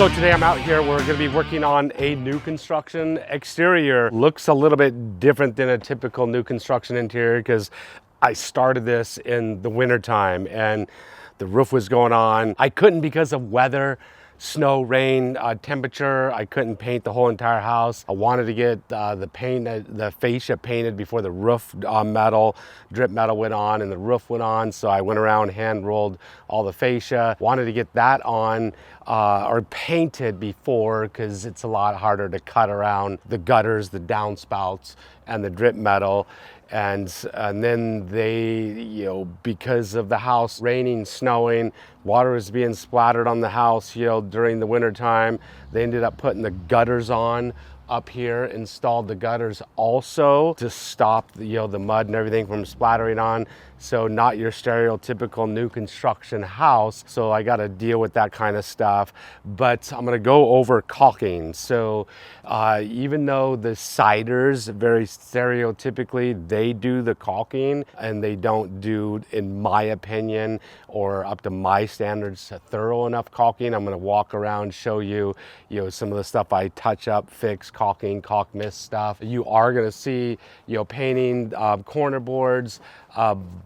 So today I'm out here, we're gonna be working on a new construction exterior. Looks a little bit different than a typical new construction interior because I started this in the winter time and the roof was going on. I couldn't because of weather, snow, rain, temperature. I couldn't paint the whole entire house. I wanted to get the fascia painted before the roof drip metal went on and the roof went on. So I went around, hand rolled all the fascia. Wanted to get that on or painted before because it's a lot harder to cut around the gutters, the downspouts, and the drip metal. And then they, because of the house raining, snowing, water was being splattered on the house, during the winter time, they ended up putting the gutters on up here, installed the gutters also to stop the mud and everything from splattering on. So not your stereotypical new construction house. So I got to deal with that kind of stuff, but I'm going to go over caulking. So even though the siders, very stereotypically, they do the caulking and they don't do, in my opinion, or up to my standards, thorough enough caulking. I'm going to walk around, show you, some of the stuff I touch up, fix, caulking, caulk mist stuff. You are going to see, painting corner boards,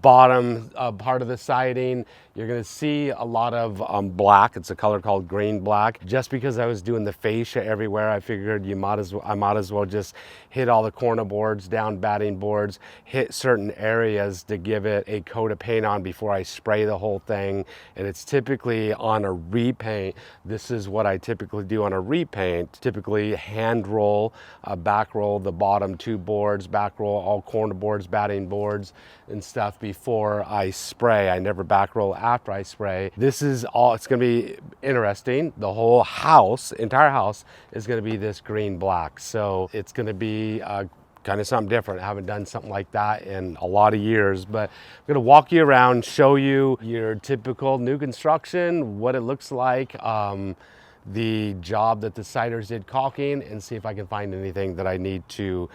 bottom part of the siding. You're going to see a lot of black. It's a color called green black. Just because I was doing the fascia everywhere, I figured I might as well just hit all the corner boards, down batting boards, hit certain areas to give it a coat of paint on before I spray the whole thing. And it's typically on a repaint. This is what I typically do on a repaint. Typically hand roll, back roll the bottom two boards, back roll all corner boards, batting boards and stuff before I spray. I never back roll after I spray. This is all, it's gonna be interesting. The whole house, entire house is gonna be this green black. So it's gonna be kind of something different. I haven't done something like that in a lot of years, but I'm gonna walk you around, show you your typical new construction, what it looks like, the job that the siders did caulking, and see if I can find anything that I need to,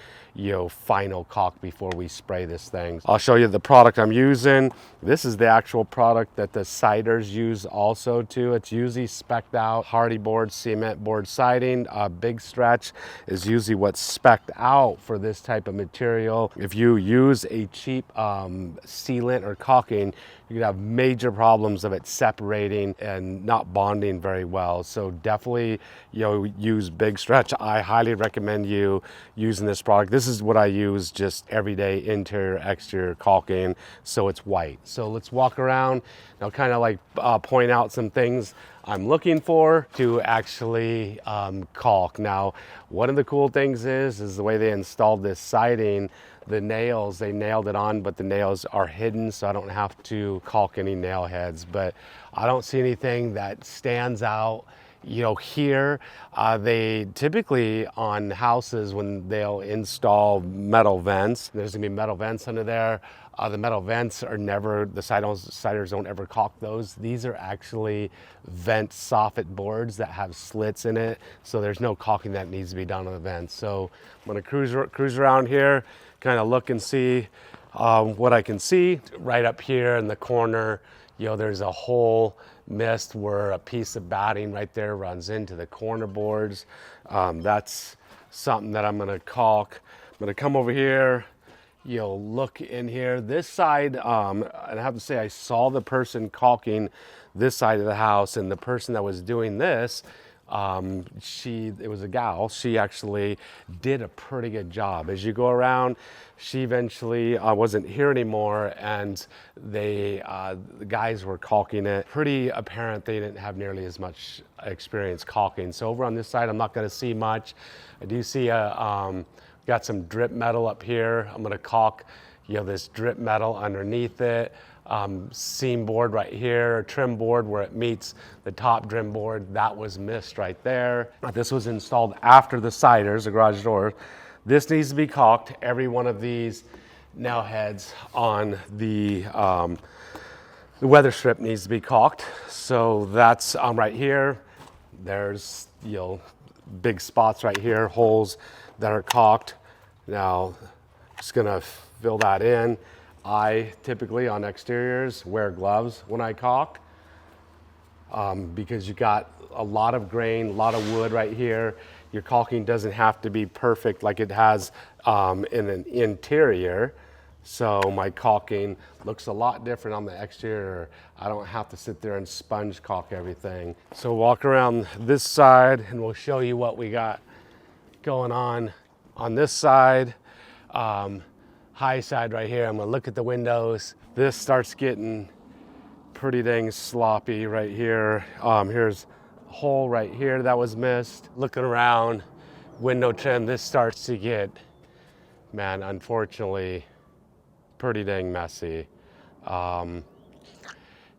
final caulk before we spray this thing. I'll show you the product I'm using. This is the actual product that the siders use also too. It's usually spec'd out Hardy board, cement board siding. Big Stretch is usually what's spec'd out for this type of material. If you use a cheap sealant or caulking, you could have major problems of it separating and not bonding very well. So definitely, use Big Stretch. I highly recommend you using this product. This is what I use just everyday interior, exterior caulking, so it's white. So let's walk around and I'll kind of like point out some things I'm looking for to actually caulk. Now, one of the cool things is the way they installed this siding. The nails, they nailed it on, but the nails are hidden, so I don't have to caulk any nail heads. But I don't see anything that stands out. Here, they typically on houses, when they'll install metal vents, there's gonna be metal vents under there. The metal vents are never, the siders don't ever caulk those. These are actually vent soffit boards that have slits in it, so there's no caulking that needs to be done on the vents. So I'm gonna cruise around here, kind of look and see what I can see. Right up here in the corner, there's a hole missed where a piece of batting right there runs into the corner boards. That's something that I'm gonna caulk. I'm gonna come over here, look in here. This side, and I have to say, I saw the person caulking this side of the house, and the person that was doing this, it was a gal. She actually did a pretty good job. As you go around, she eventually wasn't here anymore, and the guys were caulking it. Pretty apparent they didn't have nearly as much experience caulking. So over on this side, I'm not going to see much. I do see got some drip metal up here. I'm going to caulk, this drip metal underneath it. Seam board right here, trim board where it meets the top trim board, that was missed right there. This was installed after the siders, the garage door. This needs to be caulked. Every one of these nail heads on the weather strip needs to be caulked. So that's right here. There's big spots right here, holes that are caulked. Now, just gonna fill that in. I typically on exteriors wear gloves when I caulk. because you got a lot of grain, a lot of wood right here. Your caulking doesn't have to be perfect like it has in an interior. So my caulking looks a lot different on the exterior. I don't have to sit there and sponge caulk everything. So walk around this side and we'll show you what we got going on this side. High side right here, I'm gonna look at the windows. This starts getting pretty dang sloppy right here. Here's a hole right here that was missed. Looking around, window trim, this starts to get, man, unfortunately, pretty dang messy. And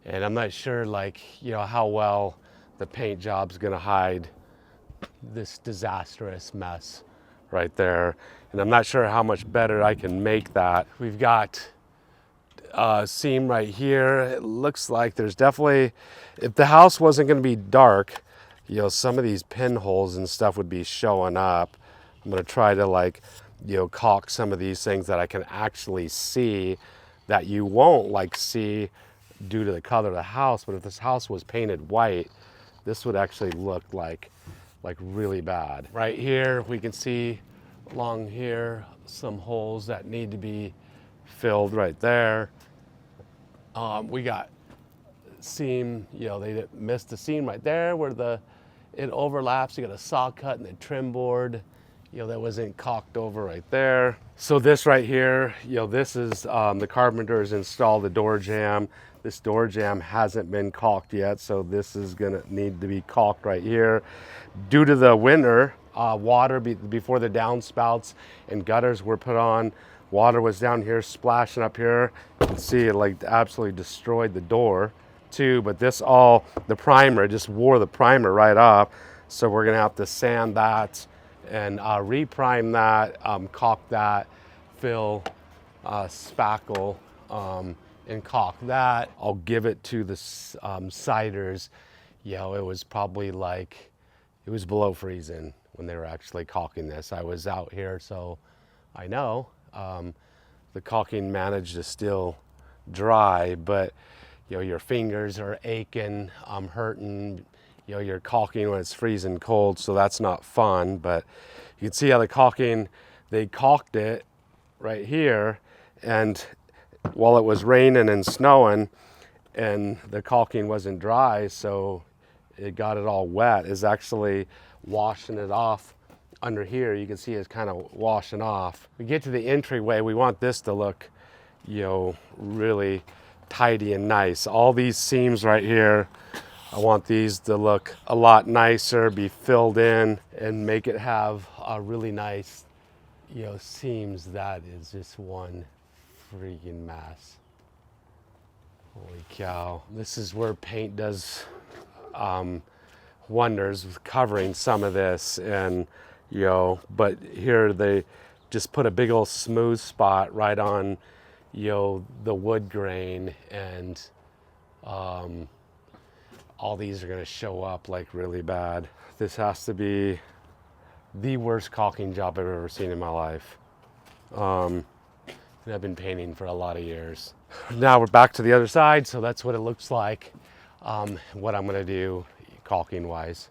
I'm not sure, like, you know, how well the paint job's gonna hide this disastrous mess right there. And I'm not sure how much better I can make that. We've got a seam right here. It looks like there's definitely, if the house wasn't gonna be dark, you know, some of these pinholes and stuff would be showing up. I'm gonna try to, like, you know, caulk some of these things that I can actually see that you won't like see due to the color of the house. But if this house was painted white, this would actually look like really bad. Right here, we can see along here some holes that need to be filled right there. We got seam, you know, they missed the seam right there where it overlaps. You got a saw cut and a trim board, you know, that wasn't caulked over right there. So this right here, you know, this is the carpenters installed the door jamb. This door jamb hasn't been caulked yet, so this is gonna need to be caulked right here. Due to the winter, water before the downspouts and gutters were put on, water was down here splashing up here. You can see it like absolutely destroyed the door too, but this all, the primer, just wore the primer right off. So we're gonna have to sand that and reprime that, caulk that, fill, spackle, and caulk that. I'll give it to the siders. You know, it was probably like, it was below freezing when they were actually caulking this. I was out here, so I know. The caulking managed to still dry, but you know, your fingers are aching, hurting. You know, you're caulking when it's freezing cold, so that's not fun. But you can see how the caulking, they caulked it right here, and while it was raining and snowing and the caulking wasn't dry, so it got it all wet, is actually washing it off under here. You can see it's kind of washing off. We get to the entryway, we want this to look, you know, really tidy and nice. All these seams right here, I want these to look a lot nicer, be filled in, and make it have a really nice, you know, seams. That is just one freaking mess. Holy cow. This is where paint does wonders with covering some of this, and you know, but here they just put a big old smooth spot right on, you know, the wood grain, and all these are going to show up like really bad. This has to be the worst caulking job I've ever seen in my life. And I've been painting for a lot of years. Now we're back to the other side, so that's what it looks like. What I'm going to do caulking wise.